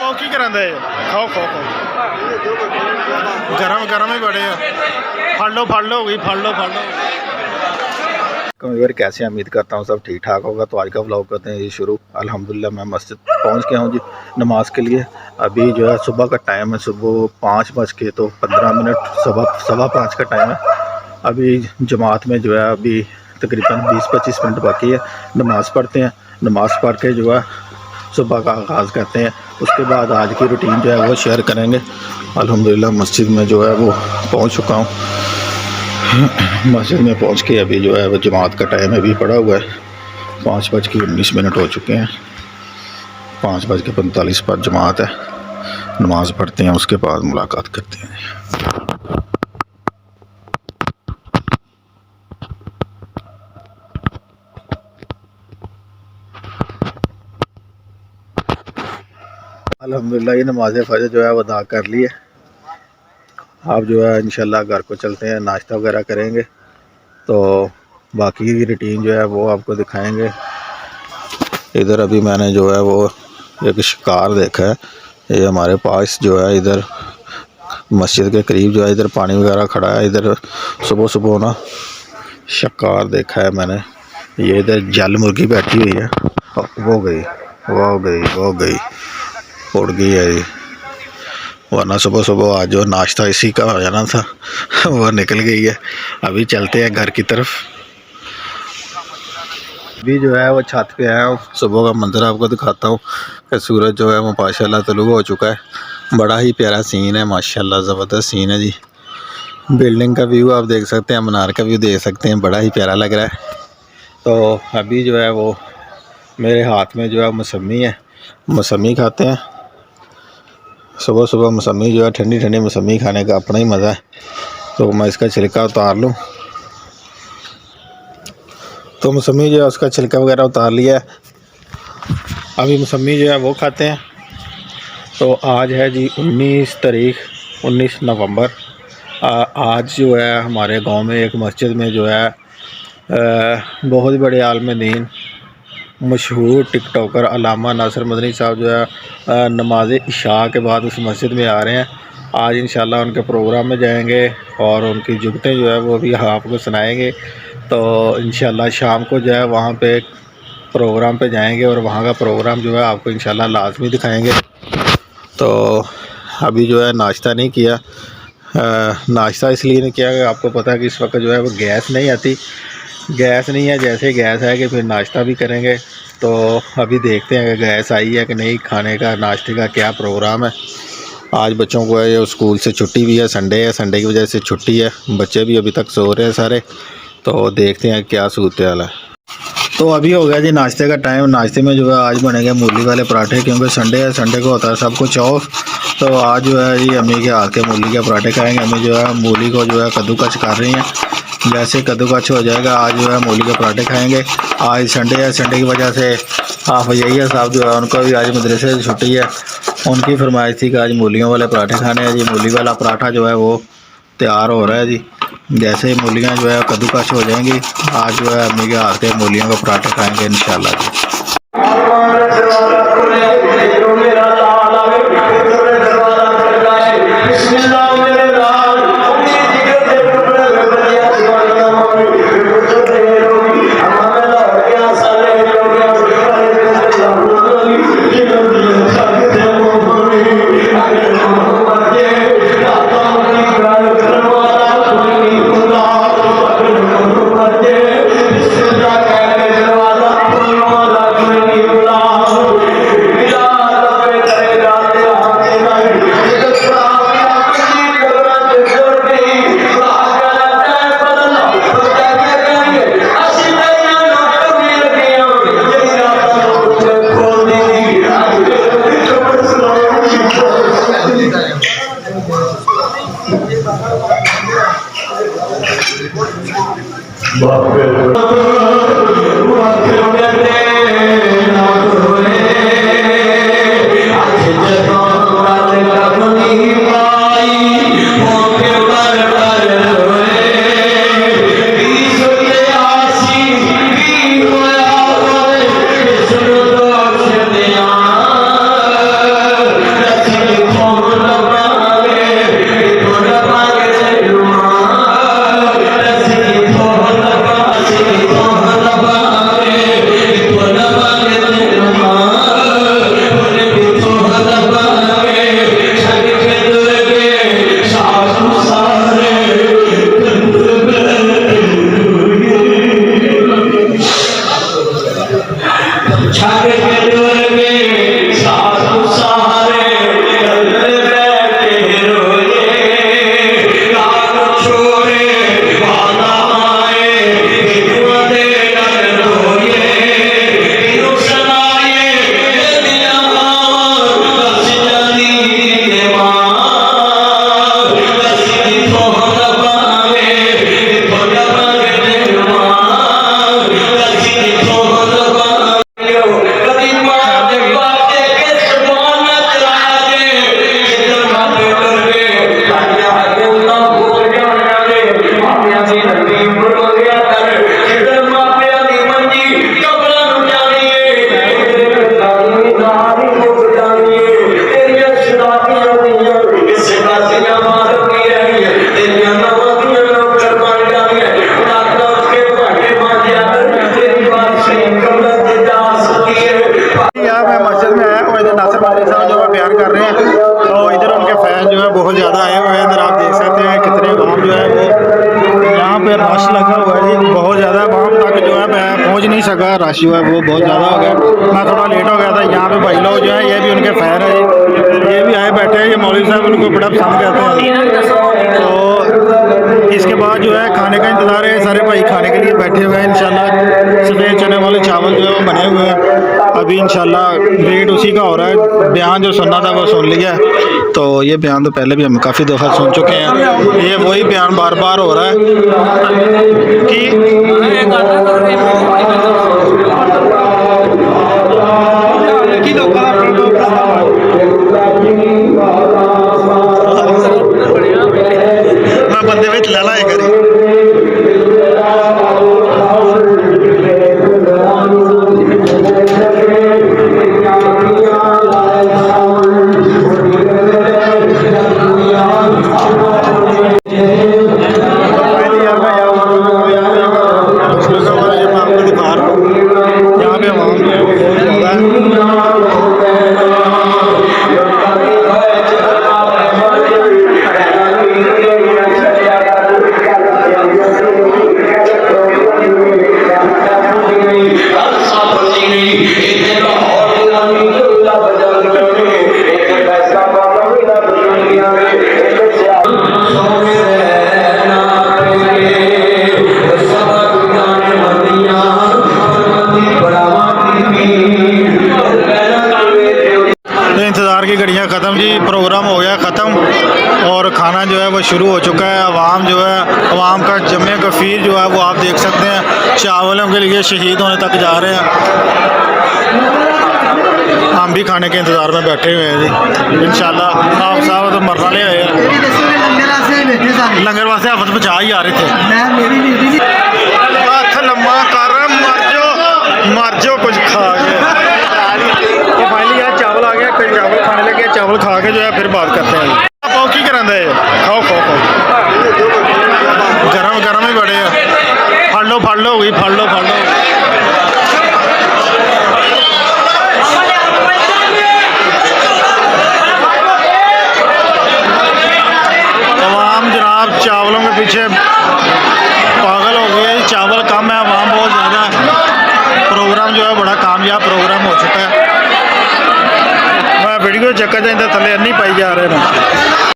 खाओ की करांदे खाओ खाओ खाओ गरम गरम ही बड़े फड़ लो गई फड़ लो कमेवर कैसे हैं? उम्मीद करता हूँ सब ठीक ठाक होगा। तो आज का व्लॉग करते हैं ये शुरू। अल्हम्दुलिल्लाह मैं मस्जिद पहुँच गया हूँ जी नमाज के लिए। अभी जो है सुबह का टाइम है, सुबह 5:15 सवा 5 का टाइम है। अभी जमात में जो है अभी तकरीबन 20-25 मिनट बाकी है। नमाज़ पढ़ते हैं, नमाज़ पढ़ के जो है सुबह का आगाज़ करते हैं। उसके बाद आज की रूटीन जो है वो शेयर करेंगे। अल्हम्दुलिल्लाह मस्जिद में जो है वो पहुँच चुका हूँ। मस्जिद में पहुंच के अभी जो है वो जमात का टाइम अभी पड़ा हुआ है। 5:19 हो चुके हैं। 5:45 पर जमात है। नमाज़ पढ़ते हैं, उसके बाद मुलाकात करते हैं। अल्हम्दुलिल्लाह ये नमाज़ फ़जर जो है वो अदा कर ली है। आप जो है इंशाल्लाह घर को चलते हैं, नाश्ता वगैरह करेंगे तो बाकी की रूटीन जो है वो आपको दिखाएंगे। इधर अभी मैंने जो है वो एक शिकार देखा है। ये हमारे पास जो है इधर मस्जिद के करीब जो है इधर पानी वगैरह खड़ा है। इधर सुबह सुबह ना शिकार देखा है मैंने। ये इधर जल मुर्गी बैठी हुई है। वो गई उड़ गई है ये। वरना सुबह सुबह आज जो नाश्ता इसी का हो जाना था वो निकल गई है। अभी चलते हैं घर की तरफ। अभी जो है वो छत पे आया हूँ। सुबह का मंजर आपको दिखाता हूँ कि सूरज जो है वो माशाल्लाह तलुग हो चुका है। बड़ा ही प्यारा सीन है, माशाल्लाह ज़बरदस्त सीन है जी। बिल्डिंग का व्यू आप देख सकते हैं, मीनार का व्यू देख सकते हैं, बड़ा ही प्यारा लग रहा है। तो अभी जो है वो मेरे हाथ में जो है मौसमी है, मौसमी खाते हैं। सुबह सुबह मौसमी जो है ठंडी ठंडी मौसमी खाने का अपना ही मज़ा है। तो मैं इसका छिलका उतार लूँ। तो मौसमी जो है उसका छिलका वगैरह उतार लिया है। अभी मौसमी जो है वो खाते हैं। तो आज है जी 19 नवंबर। आज जो है हमारे गांव में एक मस्जिद में जो है बहुत बड़े आलिम दीन मशहूर टिकटॉकर अल्लामा नासिर मदनी साहब जो है नमाज इशा के बाद उस मस्जिद में आ रहे हैं। आज इंशाल्लाह उनके प्रोग्राम में जाएंगे और उनकी जुगतें जो है वो भी आपको सुनाएंगे। तो इंशाल्लाह शाम को जो है वहाँ पे प्रोग्राम पे जाएंगे और वहाँ का प्रोग्राम जो है आपको इंशाल्लाह लाजमी दिखाएंगे। तो अभी जो है नाश्ता नहीं किया। नाश्ता इसलिए नहीं किया कि आपको पता है कि इस वक्त जो है वो गैस नहीं आती। गैस नहीं है, जैसे गैस है कि फिर नाश्ता भी करेंगे। तो अभी देखते हैं कि गैस आई है कि नहीं, खाने का नाश्ते का क्या प्रोग्राम है। आज बच्चों को है ये स्कूल से छुट्टी भी है, संडे है, संडे की वजह से छुट्टी है। बच्चे भी अभी तक सो रहे हैं सारे। तो देखते हैं क्या सूरत हाल है। तो अभी हो गया जी नाश्ते का टाइम। नाश्ते में जो है आज बनेंगे मूली वाले पराठे, क्योंकि संडे है, संडे को होता है सब कुछ ऑफ। तो आज जो है जी अम्मी के हाथ के मूली के पराठे खाएंगे। अम्मी जो है मूली को जो है कद्दूकस कर रही हैं। जैसे कद्दूकस हो जाएगा आज जो है मूली के पराठे खाएंगे। आज संडे है, संडे की वजह से हाफिज़ साहब जो है उनको भी आज मदरसे से छुट्टी है। उनकी फरमाइश थी कि आज मूलियों वाले पराठे खाने हैं जी। मूली वाला पराठा जो है वो तैयार हो रहा है जी। जैसे ही मूलियाँ जो है कद्दूकस हो जाएंगी, आज जो है अम्मी के हाथ के मूलियों के पराठे खाएंगे इंशाल्लाह जी। प्यार कर रहे हैं। तो इधर उनके फैन जो है बहुत ज़्यादा आए हुए हैं। इधर आप देख सकते हैं कितने वहाँ जो है वो यहाँ पे रश लगा हुआ है जी, बहुत ज़्यादा। वहाँ तक जो है मैं पहुँच नहीं सका, रश जो है वो बहुत ज़्यादा हो गया, मैं थोड़ा लेट हो गया था। यहाँ पे भाई लोग जो है ये भी उनके फैन है जी, ये भी आए बैठे हैं। ये मौलवी साहब उनको बड़ा पसंद करते हैं। तो इसके बाद जो है खाने का इंतज़ार है, सारे भाई खाने के लिए बैठे हुए हैं। इंशाल्लाह सफ़ेद चने वाले चावल जो है वो बने हुए हैं। अभी इंशाल्लाह वेट उसी का हो रहा है। बयान जो सुनना था वो सुन लिया है। तो ये बयान तो पहले भी हम काफ़ी दफ़ा सुन चुके हैं, ये वही बयान बार बार हो रहा है कि मैं बंदे में ला लाए करी इंतज़ार की घड़ियाँ ख़त्म जी, प्रोग्राम हो गया ख़त्म और खाना जो है वो शुरू हो चुका है। अवाम जो है, अवाम का जमे कफ़ीर जो है वो आप देख सकते हैं, चावलों के लिए शहीद होने तक जा रहे हैं। हम भी खाने के इंतज़ार में बैठे हुए हैं जी। इंशाल्लाह साहब साहब तो मरना ले आए लंगर वास्ते हफ्त बचा ही आ रहे थे। हथ लम्मा कर मर जो कुछ खा के। तो फाइनली यार चावल आ गया, कोई चावल खाने लगे, चावल खा के जो है फिर बात करते हैं। आप की करा दे, खाओ खाओ खाओ, गरम गरम ही बड़े हैं। फड़ लो गई, फड़ लो तमाम जनाब चावलों के पीछे पागल हो गए। चावल कम है, अवाम बहुत ज़्यादा है। प्रोग्राम जो है बड़ा कामयाब प्रोग्राम हो चुका है। मैं वीडियो चक्कर जाता थले नहीं पाई जा रहे हैं।